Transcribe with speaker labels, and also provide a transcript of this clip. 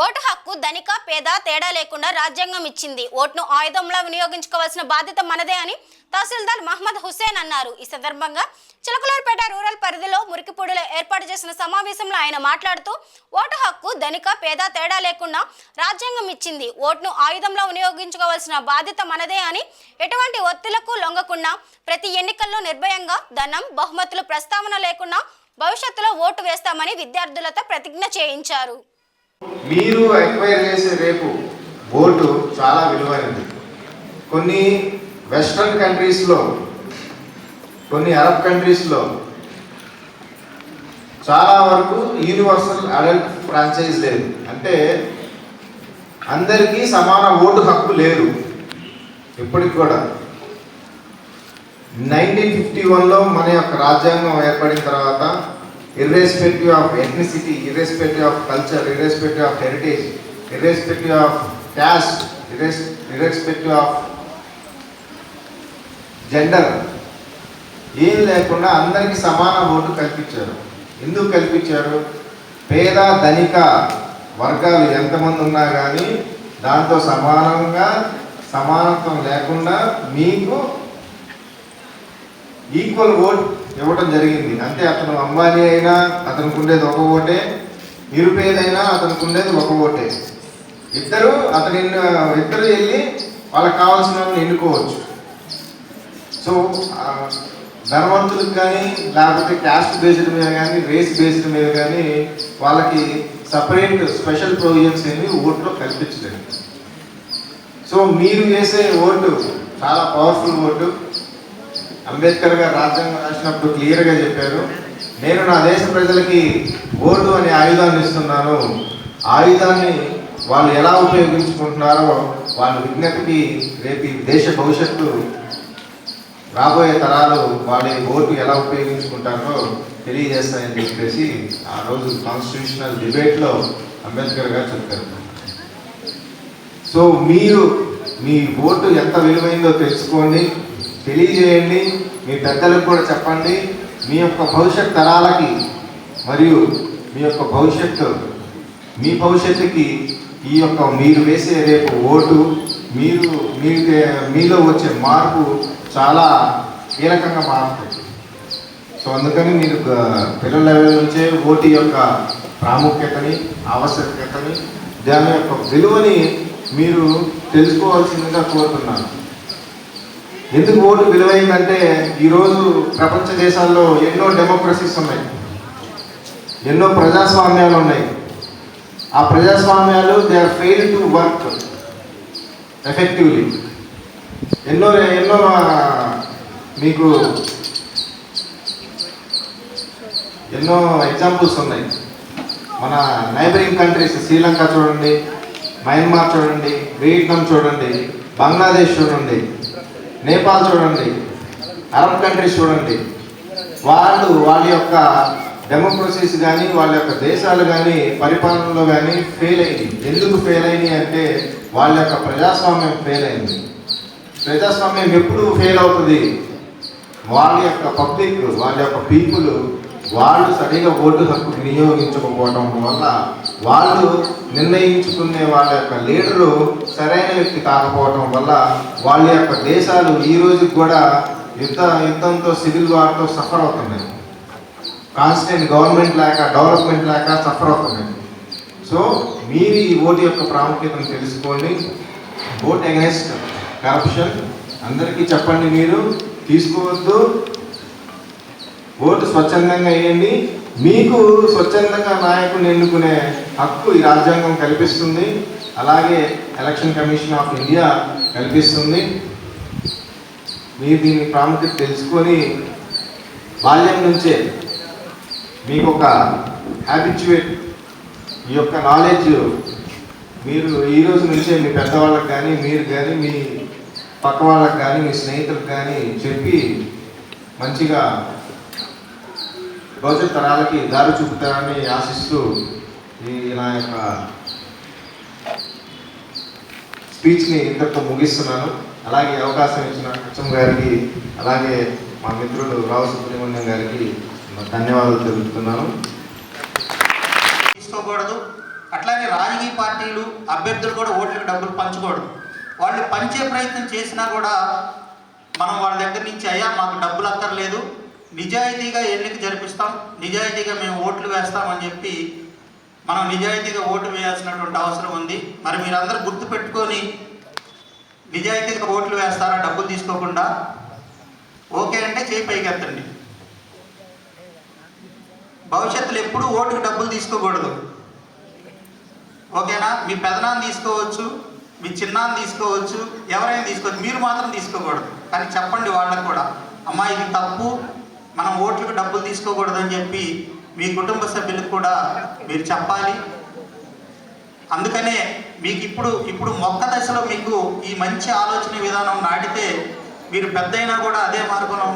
Speaker 1: Vote హక్కు ధనిక పేద తేడా లేకుండా రాజ్యాంగం ఇచ్చింది. ఓటును ఆయుధంలా వినియోగించుకోవాల్సిన బాధ్యత మనదే అని తహసీల్దార్ మహమ్మద్ హుస్సేన్ అన్నారు. ఈ సందర్భంగా చిలకలూరుపేట రూరల్ పరిధిలో మురికిపూడిలో ఏర్పాటు చేసిన సమావేశంలో ఆయన మాట్లాడుతూ ఓటు హక్కు ధనిక పేద తేడా లేకుండా రాజ్యాంగం ఇచ్చింది. ఓటును ఆయుధంలా వినియోగించుకోవాల్సిన బాధ్యత మనదే అని ఎటువంటి ఒత్తిళ్లకు లొంగకుండా ప్రతి ఎన్నికల్లో నిర్భయంగా ధనం బహుమతులు ప్రస్తావన లేకుండా భవిష్యత్తులో ఓటు వేస్తామని విద్యార్థులతో ప్రతిజ్ఞ చేయించారు.
Speaker 2: మీరు ఎక్వైర్ చేసే రేపు ఓటు చాలా విలువైనది. కొన్ని వెస్ట్రన్ కంట్రీస్లో, కొన్ని అరబ్ కంట్రీస్లో చాలా వరకు యూనివర్సల్ అడల్ట్ ఫ్రాంచైజ్ లేదు. అంటే అందరికీ సమాన ఓటు హక్కు లేదు ఇప్పటికి కూడా. 1951లో మన యొక్క రాజ్యాంగం ఏర్పడిన తర్వాత irrespective of ethnicity, irrespective of culture, irrespective of heritage, irrespective of caste, irrespective of gender, ఏం లేకుండా అందరికీ సమాన ఓటు కల్పించారు. ఎందుకు కల్పించారు? పేద ధనిక వర్గాలు ఎంతమంది ఉన్నా కానీ దాంతో సమానత్వం లేకుండా మీకు ఈక్వల్ ఓట్ ఇవ్వటం జరిగింది. అంటే అతను అంబానీ అయినా అతనికి ఉండేది ఒక ఓటే, నిరుపేదైనా అతనికి ఉండేది ఒక ఓటే. ఇద్దరు వెళ్ళి వాళ్ళకి కావాల్సిన వాళ్ళని ఎన్నుకోవచ్చు. సో ధనవంతులకు కానీ లేకపోతే క్యాస్ట్ బేస్డ్ మీద కానీ రేస్ బేస్డ్ మీద కానీ వాళ్ళకి సపరేట్ స్పెషల్ ప్రొవిజన్స్ ఏమి ఓట్లో కల్పించలేదు. సో మీరు వేసే ఓటు చాలా పవర్ఫుల్ ఓటు. అంబేద్కర్ గారు రాజ్యాంగం రాసినప్పుడు క్లియర్గా చెప్పారు, నేను నా దేశ ప్రజలకి ఓటు అనే ఆయుధాన్ని ఇస్తున్నాను. ఆయుధాన్ని వాళ్ళు ఎలా ఉపయోగించుకుంటున్నారో వాళ్ళ విజ్ఞతకి రేపు దేశ భవిష్యత్తు రాబోయే తరాలు వాళ్ళ ఓటు ఎలా ఉపయోగించుకుంటారో తెలియజేస్తాయని చెప్పేసి ఆ రోజు కాన్స్టిట్యూషనల్ డిబేట్లో అంబేద్కర్ గారు చెప్పారు. సో మీరు మీ ఓటు ఎంత విలువైందో తెలుసుకోండి, తెలియజేయండి, మీ పెద్దలకు కూడా చెప్పండి. మీ యొక్క భవిష్యత్ తరాలకి మరియు మీ భవిష్యత్తుకి ఈ యొక్క మీరు వేసే రేపు ఓటు మీలో వచ్చే మార్పు చాలా కీలకంగా మారుతుంది. సో అందుకని మీరు పిల్లల లెవెల్ నుంచే ఓటు యొక్క ప్రాముఖ్యతని, ఆవశ్యకతని, దాని యొక్క విలువని మీరు తెలుసుకోవాల్సిందిగా కోరుతున్నాను. ఎందుకు ఓటు విలువైందంటే ఈరోజు ప్రపంచ దేశాల్లో ఎన్నో డెమోక్రసీస్ ఉన్నాయి, ఎన్నో ప్రజాస్వామ్యాలు ఉన్నాయి. ఆ ప్రజాస్వామ్యాలు they are fail to work effectively. ఎన్నో మీకు ఎన్నో ఎగ్జాంపుల్స్ ఉన్నాయి. మన నైబరింగ్ కంట్రీస్ శ్రీలంక చూడండి, మయన్మార్ చూడండి, వియట్నాం చూడండి, బంగ్లాదేశ్ చూడండి, నేపాల్ చూడండి, అరబ్ కంట్రీస్ చూడండి. వాళ్ళ యొక్క డెమోక్రసీస్ కానీ వాళ్ళ యొక్క దేశాలు కానీ పరిపాలనలో కానీ ఫెయిల్ అయింది. ఎందుకు ఫెయిల్ అయినాయి అంటే వాళ్ళ యొక్క ప్రజాస్వామ్యం ఫెయిల్ అయింది. ప్రజాస్వామ్యం ఎప్పుడు ఫెయిల్ అవుతుంది? వాళ్ళ యొక్క పబ్లిక్, వాళ్ళ యొక్క పీపుల్ వాళ్ళు సరిగా ఓటు హక్కు వినియోగించకపోవడం వల్ల, వాళ్ళు నిర్ణయించుకునే వాళ్ళ యొక్క లీడరు సరైన వ్యక్తి కాకపోవడం వల్ల వాళ్ళ యొక్క దేశాలు ఈ రోజుకి కూడా యుద్ధంతో సివిల్ వార్తో సఫర్ అవుతున్నాయి. కాన్స్టెంట్ గవర్నమెంట్ లేక, డెవలప్మెంట్ లేక సఫర్ అవుతున్నాయి. సో మీరు ఈ ఓటు యొక్క ప్రాముఖ్యతను తెలుసుకోండి. ఓట్ అగైన్స్ట్ కరప్షన్ అందరికీ చెప్పండి. మీరు తీసుకోవద్దు, ఓటు స్వచ్ఛందంగా వేయండి. మీకు స్వచ్ఛందంగా నాయకుడిని ఎన్నుకునే హక్కు ఈ రాజ్యాంగం కల్పిస్తుంది, అలాగే ఎలక్షన్ కమిషన్ ఆఫ్ ఇండియా కల్పిస్తుంది. మీరు దీని ప్రాముఖ్యత తెలుసుకొని బాల్యం నుంచే మీకు ఒక హ్యాబిచ్యుయేట్ ఈ యొక్క నాలెడ్జ్ మీరు ఈ రోజు నుంచే మీ పెద్దవాళ్ళకి కానీ, మీరు కానీ, మీ పక్క వాళ్ళకి కానీ, మీ స్నేహితులకు కానీ చెప్పి మంచిగా భవిష్యత్ తరాలకి దారి చూపుతారని ఆశిస్తూ నా యొక్క స్పీచ్ని ఇంతటితో ముగిస్తున్నాను. అలాగే అవకాశం ఇచ్చిన కృష్ణ గారికి, అలాగే మా మిత్రుడు రావు సుబ్రహ్మణ్యం గారికి ధన్యవాదాలు తెలుపుతున్నాను.
Speaker 3: తీసుకోకూడదు. అట్లాగే రాజకీయ రాజకీయ పార్టీలు అభ్యర్థులు కూడా ఓట్లకు డబ్బులు పంచకూడదు. వాళ్ళు పంచే ప్రయత్నం చేసినా కూడా మనం వాళ్ళ దగ్గర నుంచి అయ్యా మాకు డబ్బులు అక్కర్లేదు, నిజాయితీగా ఎన్నిక జరిపిస్తాం, నిజాయితీగా మేము ఓట్లు వేస్తామని చెప్పి మనం నిజాయితీగా ఓటు వేయాల్సినటువంటి అవసరం ఉంది. మరి మీరందరూ గుర్తుపెట్టుకొని నిజాయితీగా ఓట్లు వేస్తారా డబ్బులు తీసుకోకుండా? ఓకే అంటే చేయి పైకి ఎత్తండి. భవిష్యత్తులో ఎప్పుడూ ఓటుకు డబ్బులు తీసుకోకూడదు. ఓకేనా? మీ పెదనాన్ని తీసుకోవచ్చు, మీ చిన్నాన్ని తీసుకోవచ్చు, ఎవరైనా తీసుకోవచ్చు, మీరు మాత్రం తీసుకోకూడదు. కానీ చెప్పండి వాళ్ళకు కూడా, అమ్మా ఇది తప్పు, మనం ఓట్లకు డబ్బులు తీసుకోకూడదు అని చెప్పి మీ కుటుంబ సభ్యులకు కూడా మీరు చెప్పాలి. అందుకనే మీకు ఇప్పుడు మొక్క దశలో మీకు ఈ మంచి ఆలోచన విధానం నాటితే మీరు పెద్దయినా కూడా అదే మార్గంలో